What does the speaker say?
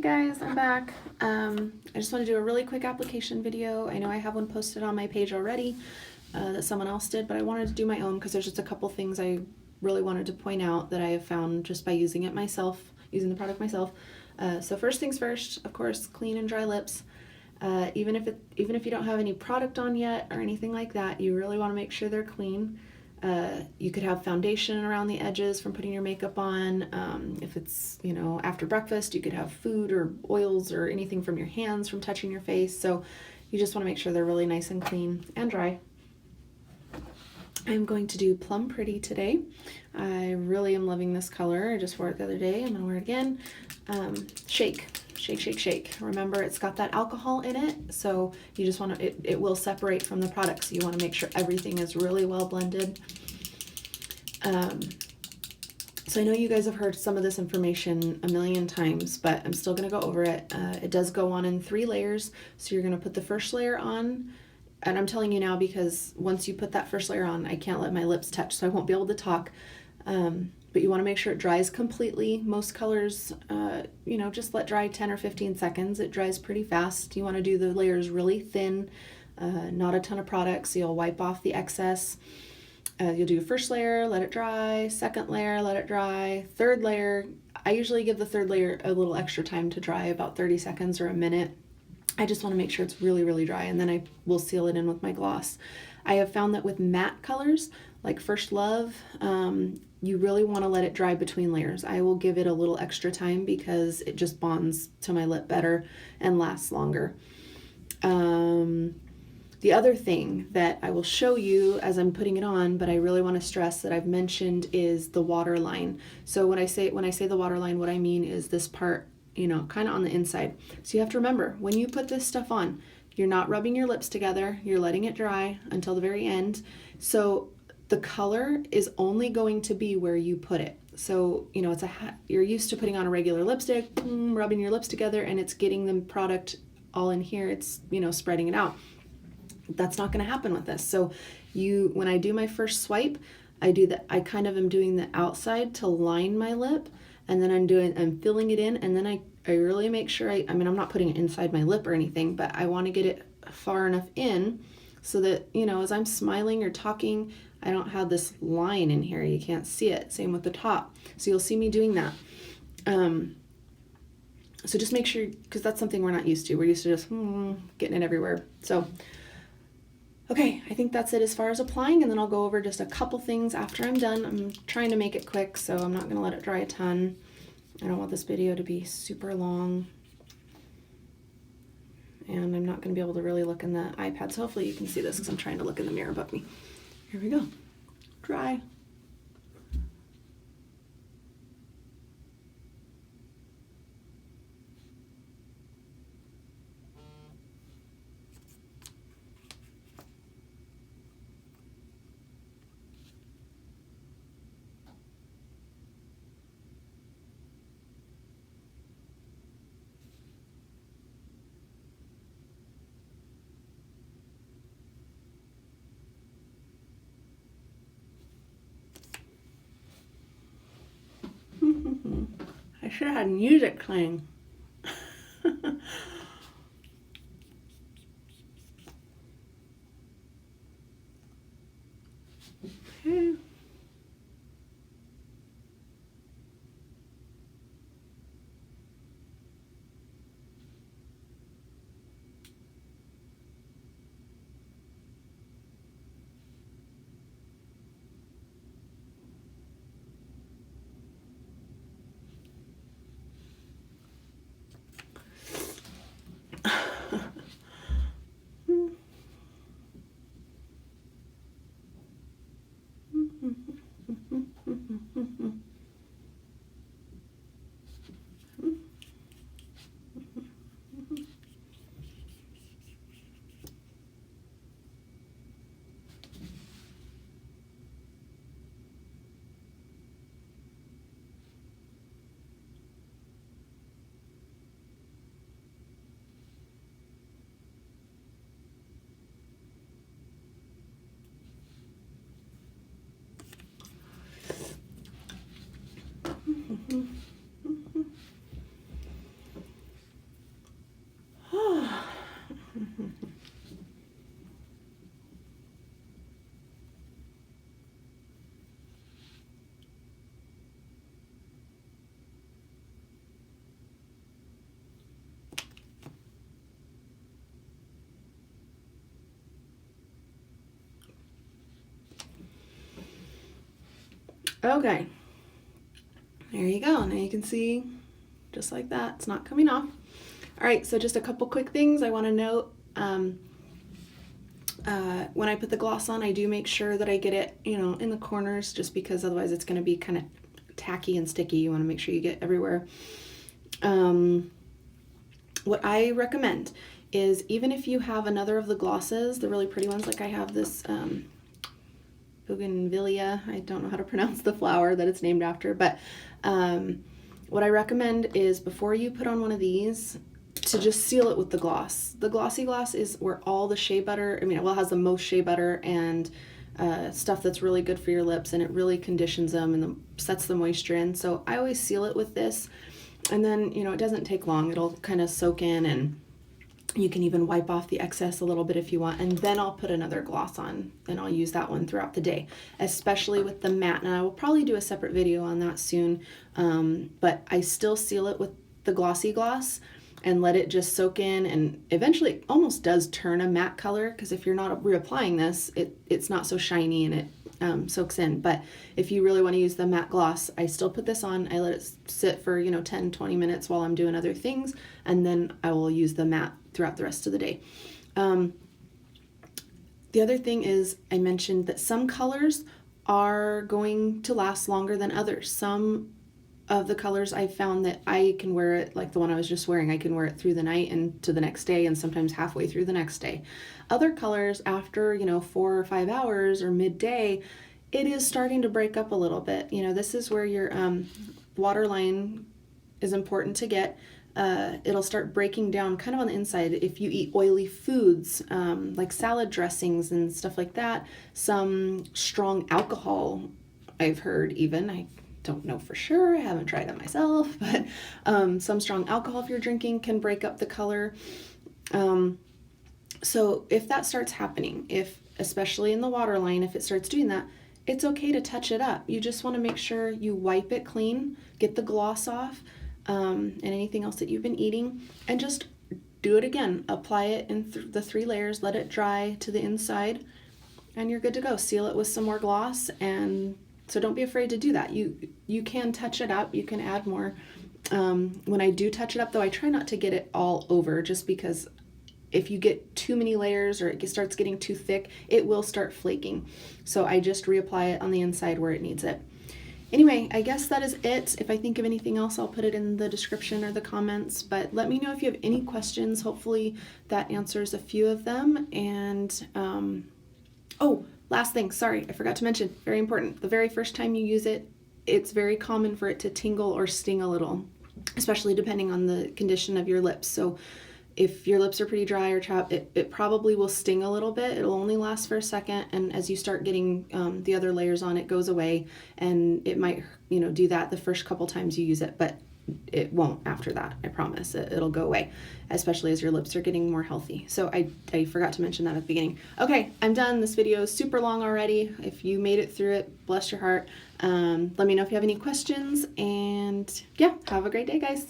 guys, I'm back. I just want to do a really quick application video. I know I have one posted on my page already that someone else did, but I wanted to do my own because there's just a couple things I really wanted to point out that I have found just by using it myself, using the product myself. So first things first, of course, clean and dry lips. Even if you don't have any product on yet or anything like that, you really want to make sure they're clean. You could have foundation around the edges from putting your makeup on. If it's, after breakfast, you could have food or oils or anything from your hands from touching your face. So you just want to make sure they're really nice and clean and dry. I'm going to do Plum Pretty today. I really am loving this color. I just wore it the other day. I'm going to wear it again. Shake. Shake, shake, shake. Remember, it's got that alcohol in it, so you just want to, it will separate from the product, so you want to make sure everything is really well blended. So I know you guys have heard some of this information a million times, but I'm still going to go over it. It does go on in 3 layers, so you're going to put the first layer on, and I'm telling you now because once you put that first layer on, I can't let my lips touch, so I won't be able to talk. But you want to make sure it dries completely. Most colors, just let dry 10 or 15 seconds. It dries pretty fast. You want to do the layers really thin, not a ton of product, so you'll wipe off the excess. You'll do first layer, let it dry, second layer, let it dry, third layer. I usually give the third layer a little extra time to dry, about 30 seconds or a minute. I just want to make sure it's really, really dry, and then I will seal it in with my gloss. I have found that with matte colors, like First Love, you really want to let it dry between layers. I will give it a little extra time because it just bonds to my lip better and lasts longer. The other thing that I will show you as I'm putting it on, but I really want to stress that I've mentioned, is the waterline. So when I say the waterline, what I mean is this part, kind of on the inside. So you have to remember, when you put this stuff on, you're not rubbing your lips together, you're letting it dry until the very end. So the color is only going to be where you put it. So, you're used to putting on a regular lipstick, rubbing your lips together, and it's getting the product all in here. It's, spreading it out. That's not going to happen with this. So when I do my first swipe, I kind of am doing the outside to line my lip, and then I'm filling it in, and then I really make sure I'm not putting it inside my lip or anything, but I want to get it far enough in so that, as I'm smiling or talking, I don't have this line in here. You can't see it. Same with the top. So you'll see me doing that. So just make sure, because that's something we're not used to. We're used to just getting it everywhere. So, okay, I think that's it as far as applying, and then I'll go over just a couple things after I'm done. I'm trying to make it quick, so I'm not going to let it dry a ton. I don't want this video to be super long. And I'm not going to be able to really look in the iPad, so hopefully you can see this because I'm trying to look in the mirror above me. Here we go. Dry. I should have had music playing. Okay. Okay, there you go. Now you can see just like that, it's not coming off. All right, so just a couple quick things I want to note. When I put the gloss on, I do make sure that I get it, you know, in the corners, just because otherwise it's going to be kind of tacky and sticky. You want to make sure you get everywhere. What I recommend is, even if you have another of the glosses, the really pretty ones, like I have this bougainvillea, I don't know how to pronounce the flower that it's named after, but what I recommend is, before you put on one of these, to just seal it with the gloss. The glossy gloss is where all the shea butter, it has the most shea butter and stuff that's really good for your lips, and it really conditions them and sets the moisture in. So I always seal it with this, and then, you know, it doesn't take long. It'll kind of soak in, and you can even wipe off the excess a little bit if you want, and then I'll put another gloss on, and I'll use that one throughout the day, especially with the matte. And I will probably do a separate video on that soon, but I still seal it with the glossy gloss and let it just soak in, and eventually it almost does turn a matte color, because if you're not reapplying this, it's not so shiny and it soaks in. But if you really want to use the matte gloss, I still put this on. I let it sit for, you know, 10-20 minutes while I'm doing other things, and then I will use the matte throughout the rest of the day. The other thing is, I mentioned that some colors are going to last longer than others. Some of the colors, I found that I can wear it, like the one I was just wearing, I can wear it through the night and to the next day, and sometimes halfway through the next day. Other colors, after, you know, 4 or 5 hours or midday, it is starting to break up a little bit. You know, this is where your waterline is important to get. It'll start breaking down kind of on the inside if you eat oily foods, like salad dressings and stuff like that. Some strong alcohol, I've heard, even, I don't know for sure, I haven't tried it myself, but some strong alcohol, if you're drinking, can break up the color. So if that starts happening, especially in the waterline, if it starts doing that, it's okay to touch it up. You just want to make sure you wipe it clean, get the gloss off, and anything else that you've been eating, and just do it again. Apply it in the 3 layers, let it dry to the inside, and you're good to go. Seal it with some more gloss, and so don't be afraid to do that. You can touch it up, you can add more. When I do touch it up, though, I try not to get it all over, just because if you get too many layers or it starts getting too thick, it will start flaking. So I just reapply it on the inside where it needs it. Anyway, I guess that is it. If I think of anything else, I'll put it in the description or the comments, but let me know if you have any questions. Hopefully that answers a few of them. And oh, last thing, sorry, I forgot to mention, very important. The very first time you use it, it's very common for it to tingle or sting a little, especially depending on the condition of your lips. So if your lips are pretty dry or chapped, it probably will sting a little bit. It'll only last for a second, and as you start getting the other layers on, it goes away, and it might, you know, do that the first couple times you use it, but it won't after that. I promise. It'll go away, especially as your lips are getting more healthy. So I forgot to mention that at the beginning. Okay, I'm done. This video is super long already. If you made it through it, bless your heart. Let me know if you have any questions, and yeah, have a great day, guys.